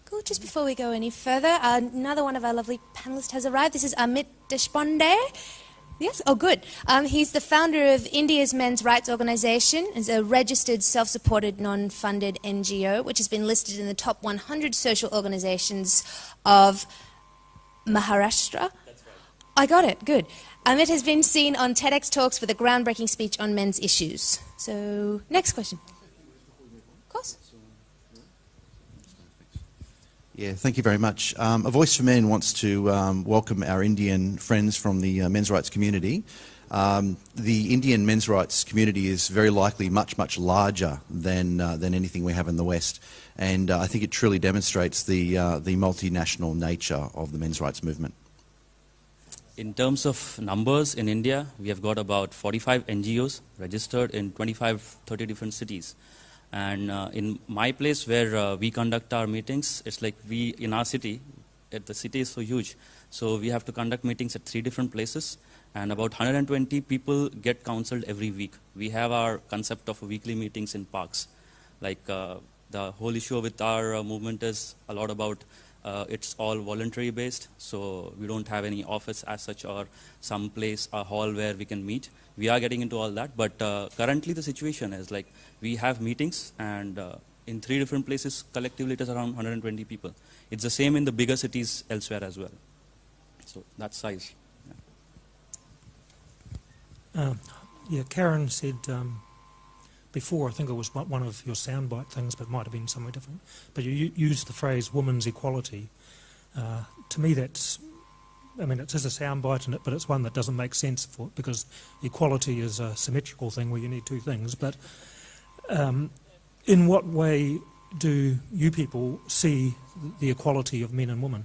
Cool. Just before we go any further, another one of our lovely panelists has arrived. This is Amit Deshpande. Yes? Oh, good. He's the founder of India's Men's Rights Organisation. It's a registered, self-supported, non-funded NGO, which has been listed in the top 100 social organisations of Maharashtra. That's right. I got it. Good. Amit has been seen on TEDx Talks with a groundbreaking speech on men's issues. So, next question. Of course. Yeah, thank you very much. A Voice for Men wants to welcome our Indian friends from the men's rights community. The Indian men's rights community is very likely much, much larger than anything we have in the West, and I think it truly demonstrates the multinational nature of the men's rights movement. In terms of numbers in India, we have got about 45 NGOs registered in 25-30 different cities. And in my place where we conduct our meetings, it's like we, in our city, the city is so huge, so we have to conduct meetings at 3 different places, and about 120 people get counseled every week. We have our concept of weekly meetings in parks. Like the whole issue with our movement is a lot about it's all voluntary based, so we don't have any office as such or some place, a hall where we can meet. We are getting into all that, but currently the situation is like we have meetings, and in 3 different places collectively it is around 120 people. It's the same in the bigger cities elsewhere as well. So that's size. Yeah, Karen said before, I think it was one of your soundbite things, but it might have been somewhere different, but you used the phrase women's equality. To me that's, I mean, it is a soundbite in it, but it's one that doesn't make sense for it, because equality is a symmetrical thing where you need 2 things. But in what way do you people see the equality of men and women?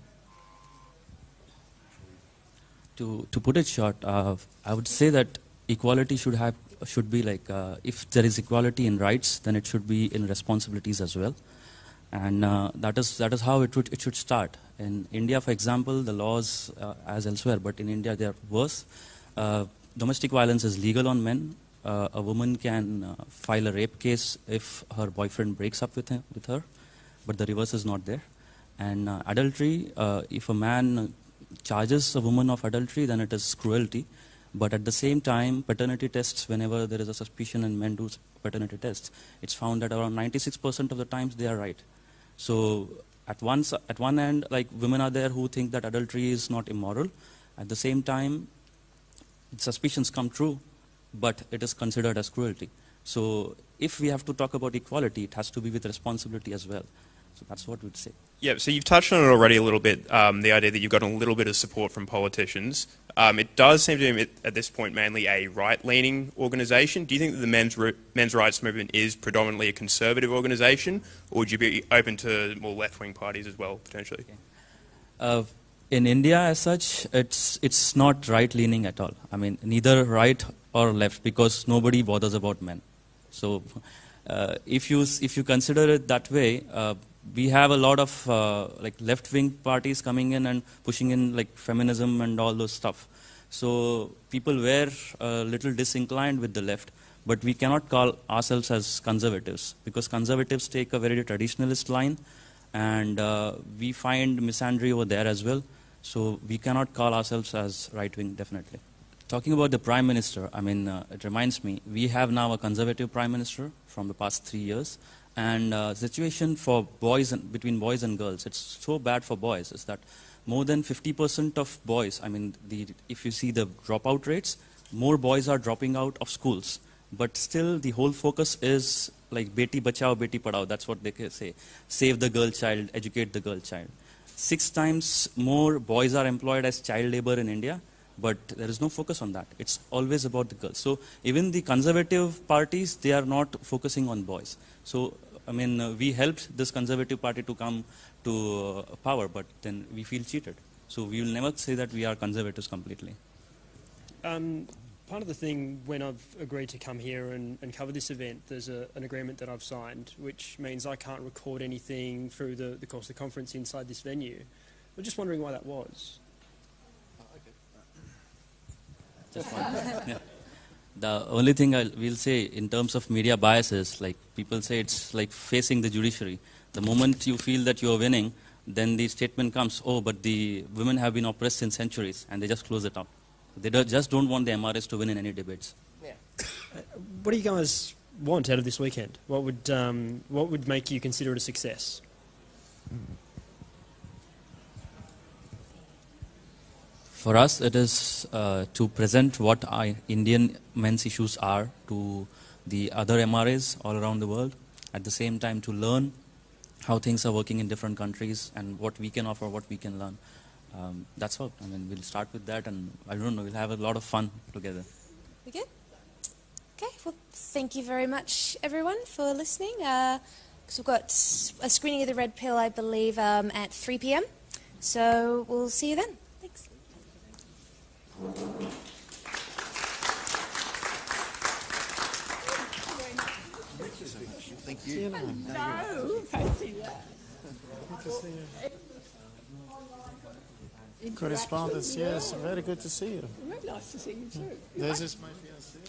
To put it short, I would say that equality should be like, if there is equality in rights, then it should be in responsibilities as well. And that is how it should start. In India, for example, the laws, as elsewhere, but in India they are worse. Domestic violence is legal on men. A woman can file a rape case if her boyfriend breaks up with her, but the reverse is not there. And adultery, if a man charges a woman of adultery, then it is cruelty. But at the same time, paternity tests, whenever there is a suspicion and men do paternity tests, it's found that around 96% of the times they are right. So at one end, like, women are there who think that adultery is not immoral. At the same time, suspicions come true, but it is considered as cruelty. So if we have to talk about equality, it has to be with responsibility as well. So that's what we'd say. Yeah, so you've touched on it already a little bit, the idea that you've got a little bit of support from politicians. It does seem to be, at this point, mainly a right-leaning organisation. Do you think that the men's rights movement is predominantly a conservative organisation, or would you be open to more left-wing parties as well, potentially? Okay. In India, as such, it's not right-leaning at all. I mean, neither right or left, because nobody bothers about men. So if you consider it that way, we have a lot of like left-wing parties coming in and pushing in like feminism and all those stuff. So people were a little disinclined with the left, but we cannot call ourselves as conservatives, because conservatives take a very traditionalist line, and we find misandry over there as well. So we cannot call ourselves as right-wing, definitely. Talking about the Prime Minister, I mean, it reminds me, we have now a conservative Prime Minister from the past 3 years. And situation for between boys and girls, it's so bad for boys, is that more than 50% of boys, I mean, if you see the dropout rates, more boys are dropping out of schools. But still, the whole focus is like Beti Bachao, Beti Padhao, that's what they say. Save the girl child, educate the girl child. 6 times more boys are employed as child labor in India, but there is no focus on that. It's always about the girls. So even the conservative parties, they are not focusing on boys. So I mean, we helped this Conservative Party to come to power, but then we feel cheated. So we will never say that we are conservatives completely. Part of the thing when I've agreed to come here and cover this event, there's an agreement that I've signed, which means I can't record anything through the course of the conference inside this venue. I'm just wondering why that was. Just one. Yeah. The only thing I will say in terms of media biases, like people say it's like facing the judiciary. The moment you feel that you are winning, then the statement comes, oh, but the women have been oppressed since centuries, and they just close it up. They just don't want the MRS to win in any debates. Yeah. What do you guys want out of this weekend? What would make you consider it a success? For us, it is to present what Indian men's issues are to the other MRAs all around the world. At the same time, to learn how things are working in different countries and what we can offer, what we can learn. That's all. I mean, we'll start with that, and I don't know, we'll have a lot of fun together. We good? Okay, well, thank you very much, everyone, for listening. So we've got a screening of The Red Pill, I believe, at 3 p.m. So we'll see you then. Thanks. Thank you. No, fancy that. Good to see you. Correspondence, yes, very good to see you. Very nice to see you too. This is my fiancée.